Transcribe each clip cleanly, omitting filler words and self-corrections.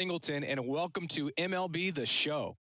Singleton, and welcome to MLB The Show.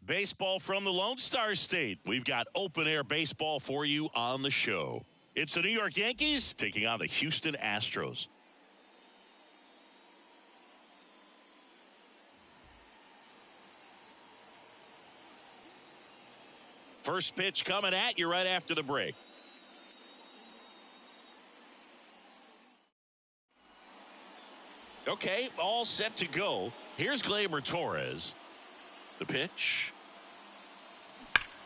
Baseball from the Lone Star State. We've got open-air baseball for you on the show. It's the New York Yankees taking on the Houston Astros. First pitch coming at you right after the break. Okay, all set to go. Here's Gleyber Torres. The pitch.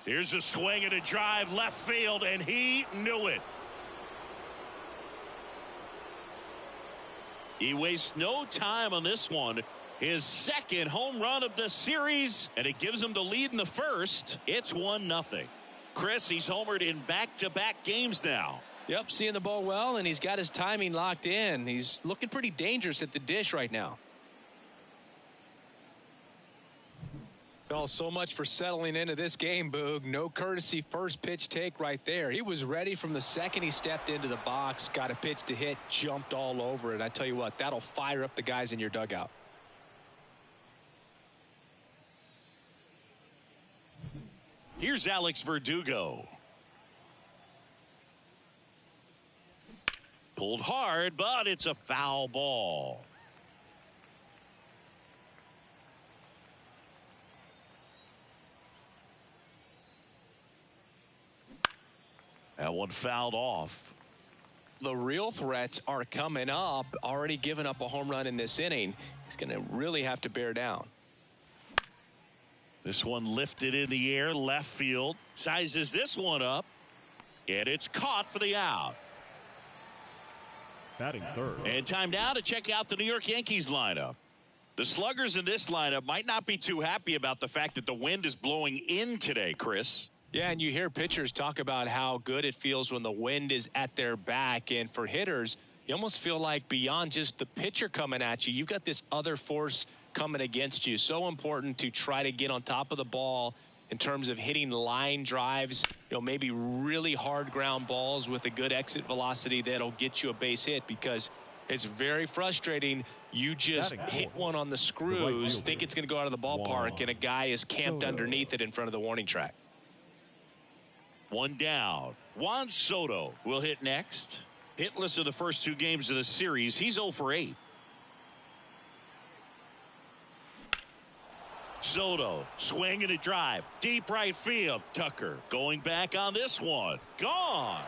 Here's a swing and a drive left field, and he knew it. He wastes no time on this one. His second home run of the series, and it gives him the lead in the first. It's 1-0. Chris, he's homered in back-to-back games now. Yep, seeing the ball well, and he's got his timing locked in. He's looking pretty dangerous at the dish right now. Well, so much for settling into this game, Boog. No courtesy first pitch take right there. He was ready from the second he stepped into the box, got a pitch to hit, jumped all over it. I tell you what, that'll fire up the guys in your dugout. Here's Alex Verdugo. Pulled hard, but it's a foul ball. That one fouled off. The real threats are coming up. Already given up a home run in this inning. He's going to really have to bear down. This one lifted in the air, left field. Sizes this one up. And it's caught for the out. Batting third. And time now to check out the New York Yankees lineup. The sluggers in this lineup might not be too happy about the fact that the wind is blowing in today, Chris. Yeah, and you hear pitchers talk about how good it feels when the wind is at their back. And for hitters, you almost feel like beyond just the pitcher coming at you, you've got this other force coming against you. So important to try to get on top of the ball in terms of hitting line drives, maybe really hard ground balls with a good exit velocity that'll get you a base hit, because it's very frustrating. You just hit one on the screws, think it's going to go out of the ballpark, and a guy is camped underneath it in front of the warning track. One down. Juan Soto will hit next. Hitless of the first two games of the series. He's 0 for 8. Soto swinging a drive. Deep right field. Tucker going back on this one. Gone.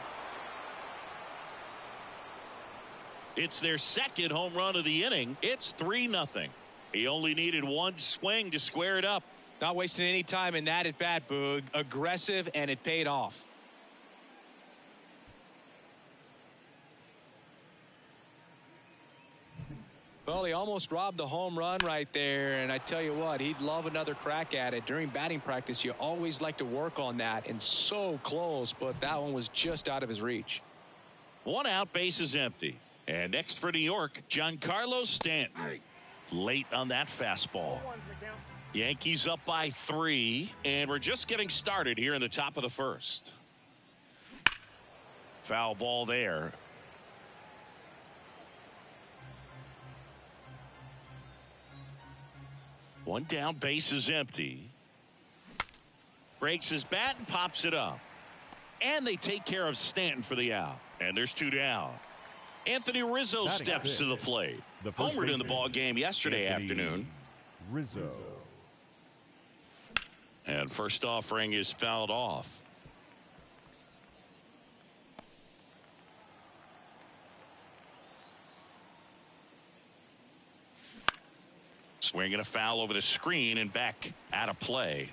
It's their second home run of the inning. It's 3-0. He only needed one swing to square it up. Not wasting any time in that at bat, Boog. Aggressive, and it paid off. Well, he almost robbed the home run right there, and I tell you what, he'd love another crack at it. During batting practice, you always like to work on that, and so close, but that one was just out of his reach. One out, base is empty. And next for New York, Giancarlo Stanton. Late on that fastball. Yankees up by 3, and we're just getting started here in the top of the first. Foul ball there. One down, base is empty. Breaks his bat and pops it up. And they take care of Stanton for the out. And there's 2 down. Anthony Rizzo steps to the plate. Homered in the ball game yesterday afternoon. Rizzo. And first offering is fouled off. Swinging a foul over the screen and back out of play.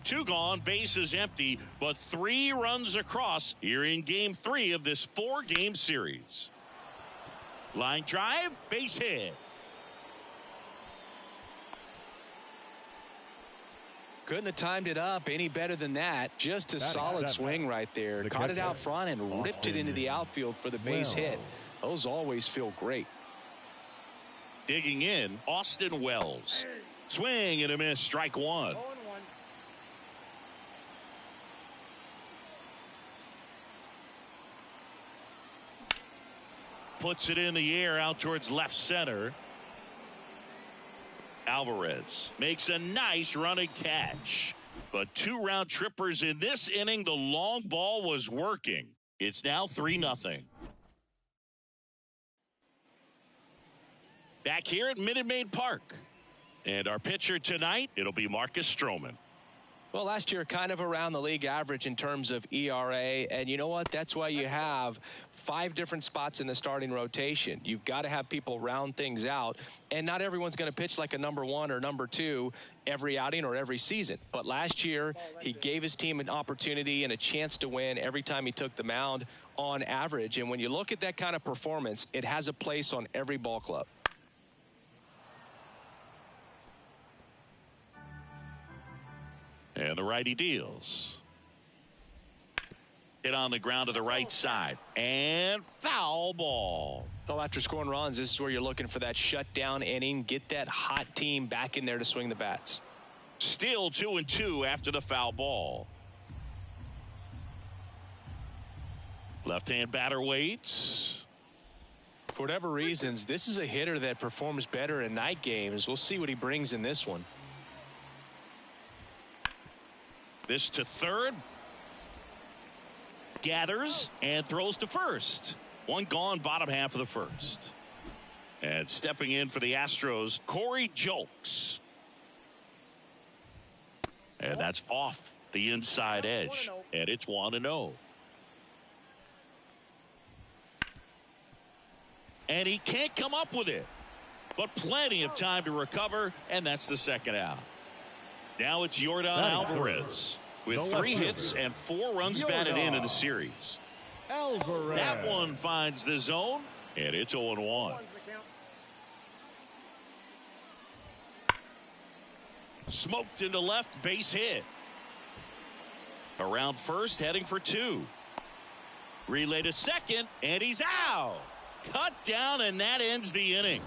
2 gone, bases empty, but 3 runs across here in game 3 of this 4-game series. Line drive, base hit. Couldn't have timed it up any better than that. Just a solid swing right there. Caught it out front and ripped it into the outfield for the base hit. Those always feel great. Digging in, Austin Wells. Swing and a miss, strike 1. Puts it in the air out towards left center. Alvarez makes a nice running catch. But 2 round trippers in this inning. The long ball was working. It's now 3-0. Back here at Minute Maid Park. And our pitcher tonight, it'll be Marcus Stroman. Well, last year kind of around the league average in terms of ERA, and you know what? That's why you have 5 different spots in the starting rotation. You've got to have people round things out, and not everyone's going to pitch like a number 1 or number 2 every outing or every season. But last year, he gave his team an opportunity and a chance to win every time he took the mound on average. And when you look at that kind of performance, it has a place on every ball club. And the righty deals. Hit on the ground to the right side. And foul ball. Well, after scoring runs, this is where you're looking for that shutdown inning. Get that hot team back in there to swing the bats. Still 2-2 after the foul ball. Left-hand batter waits. For whatever reasons, this is a hitter that performs better in night games. We'll see what he brings in this one. This to third. Gathers and throws to first. 1 gone, bottom half of the first. And stepping in for the Astros, Corey Julks. And that's off the inside edge. And it's 1-0. And he can't come up with it. But plenty of time to recover, and that's the second out. Now it's Yordan Alvarez with 3 hits and 4 runs batted in the series. Alvarez. That one finds the zone, and it's 0-1. Smoked into left, base hit. Around first, heading for 2. Relay to second, and he's out. Cut down, and that ends the inning.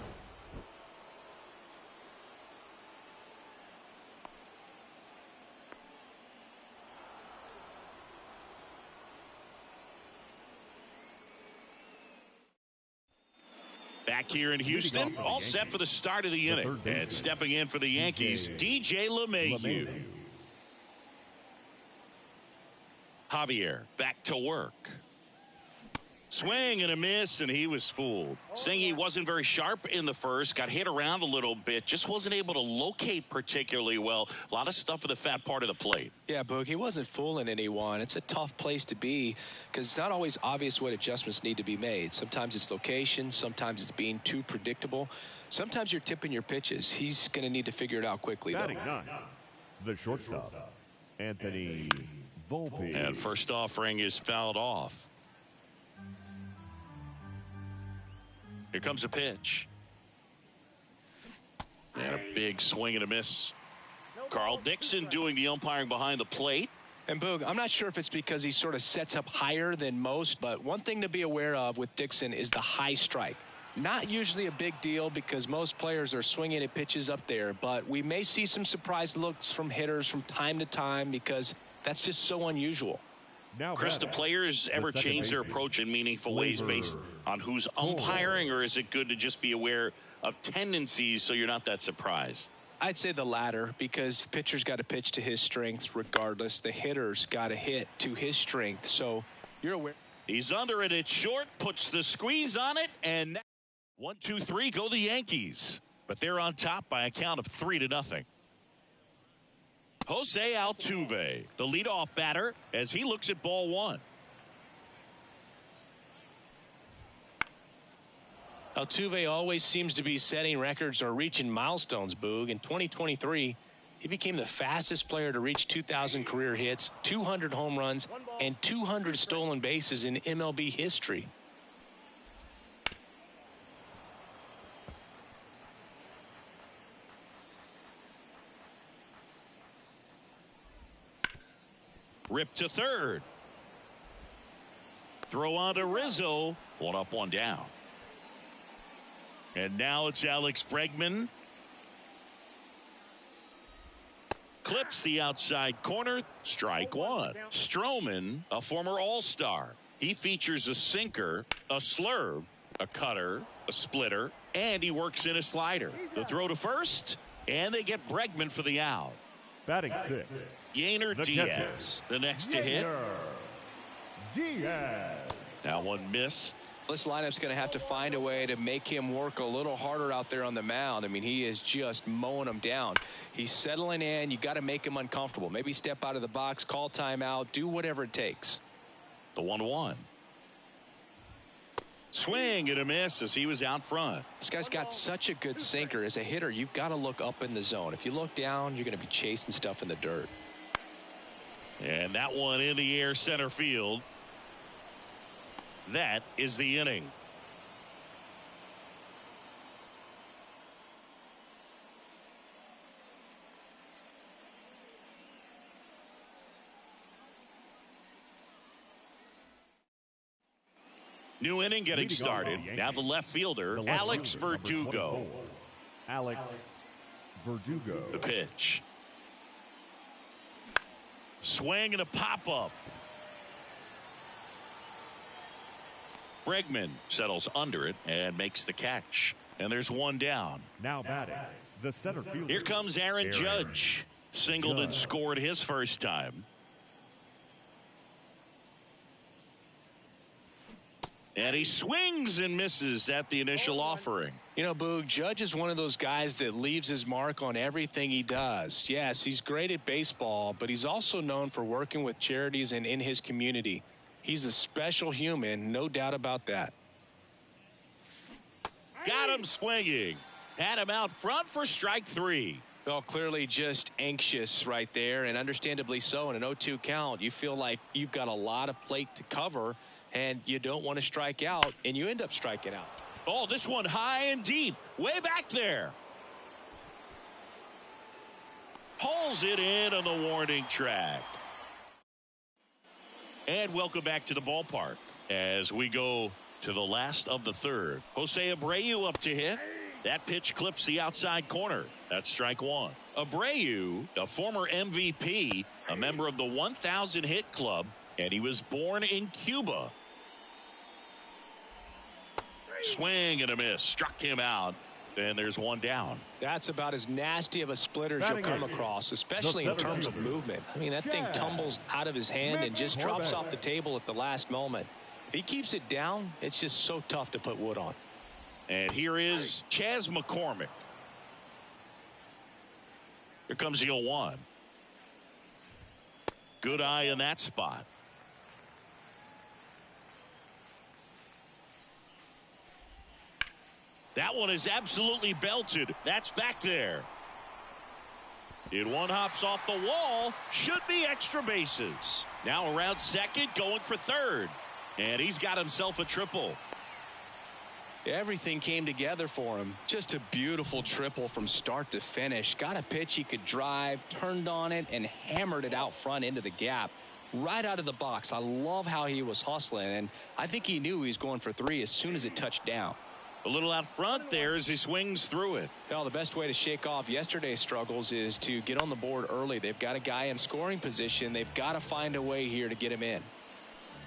Back here in Houston, all set for the start of the inning. And stepping in for the Yankees, DJ LeMahieu. Javier back to work. Swing and a miss, and he was fooled. Saying he wasn't very sharp in the first, got hit around a little bit, just wasn't able to locate particularly well. A lot of stuff at the fat part of the plate. Yeah, Boog, he wasn't fooling anyone. It's a tough place to be because it's not always obvious what adjustments need to be made. Sometimes it's location, sometimes it's being too predictable. Sometimes you're tipping your pitches. He's going to need to figure it out quickly, though. The shortstop, Anthony Volpe. And first offering is fouled off. Here comes a pitch. And a big swing and a miss. Carl Dixon doing the umpiring behind the plate. And Boog, I'm not sure if it's because he sort of sets up higher than most, but one thing to be aware of with Dixon is the high strike. Not usually a big deal because most players are swinging at pitches up there, but we may see some surprise looks from hitters from time to time because that's just so unusual. Chris, do players ever change their approach in meaningful ways based on who's umpiring, or is it good to just be aware of tendencies so you're not that surprised? I'd say the latter because the pitcher's got to pitch to his strengths regardless. The hitter's got to hit to his strength, so you're aware. He's under it. It's short. Puts the squeeze on it. And 1-2-3 go the Yankees. But they're on top by a count of 3-0. Jose Altuve, the leadoff batter, as he looks at ball one. Altuve always seems to be setting records or reaching milestones, Boog. In 2023, he became the fastest player to reach 2,000 career hits, 200 home runs, and 200 stolen bases in MLB history. Rip to third. Throw on to Rizzo. One up, one down. And now it's Alex Bregman. Clips the outside corner. Strike one. Stroman, a former All-Star. He features a sinker, a slurve, a cutter, a splitter, and he works in a slider. The throw to first, and they get Bregman for the out. Batting sixth, Yainer the Diaz, catcher, the next to hit. Diaz. That one missed. This lineup's going to have to find a way to make him work a little harder out there on the mound. I mean, he is just mowing them down. He's settling in. You got to make him uncomfortable. Maybe step out of the box, call timeout, do whatever it takes. The 1-1. Swing and a miss as he was out front. This guy's got such a good sinker. As a hitter, you've got to look up in the zone. If you look down, you're going to be chasing stuff in the dirt. And that one in the air center field. That is the inning. New inning getting started. Now the left fielder, Alex Verdugo. Alex Verdugo. The pitch. Swing and a pop-up. Bregman settles under it and makes the catch. And there's one down. Now batting, the center fielder. Here comes Aaron Judge. Singled and scored his first time. And he swings and misses at the initial offering. You know, Boog, Judge is one of those guys that leaves his mark on everything he does. Yes, he's great at baseball, but he's also known for working with charities and in his community. He's a special human, no doubt about that. Got him swinging. Had him out front for strike three. Well, clearly just anxious right there, and understandably so. In an 0-2 count, you feel like you've got a lot of plate to cover, and you don't want to strike out, and you end up striking out. Oh, this one high and deep. Way back there. Pulls it in on the warning track. And welcome back to the ballpark as we go to the last of the third. Jose Abreu up to hit. That pitch clips the outside corner. That's strike one. Abreu, a former MVP, a member of the 1,000 hit club, and he was born in Cuba. Swing and a miss. Struck him out. And there's one down. That's about as nasty of a splitter as you'll come across, especially in terms of movement. I mean, that thing tumbles out of his hand and just drops off the table at the last moment. If he keeps it down, it's just so tough to put wood on. And here is Chas McCormick. Here comes the 0-1. Good eye in that spot. That one is absolutely belted. That's back there. One hops off the wall. Should be extra bases. Now around second, going for third. And he's got himself a triple. Everything came together for him. Just a beautiful triple from start to finish. Got a pitch he could drive, turned on it, and hammered it out front into the gap. Right out of the box. I love how he was hustling, and I think he knew he was going for three as soon as it touched down. A little out front there as he swings through it. Well, the best way to shake off yesterday's struggles is to get on the board early. They've got a guy in scoring position. They've got to find a way here to get him in.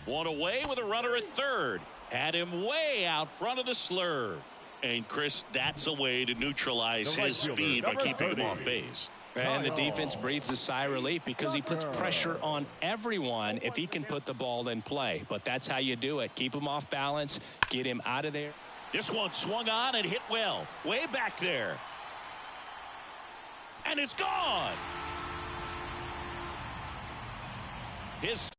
One away with a runner at third. Had him way out front of the slurve. And, Chris, that's a way to neutralize his speed by keeping him off base. And the defense breathes a sigh of relief because he puts pressure on everyone if he can put the ball in play. But that's how you do it. Keep him off balance. Get him out of there. This one swung on and hit well. Way back there. And it's gone. His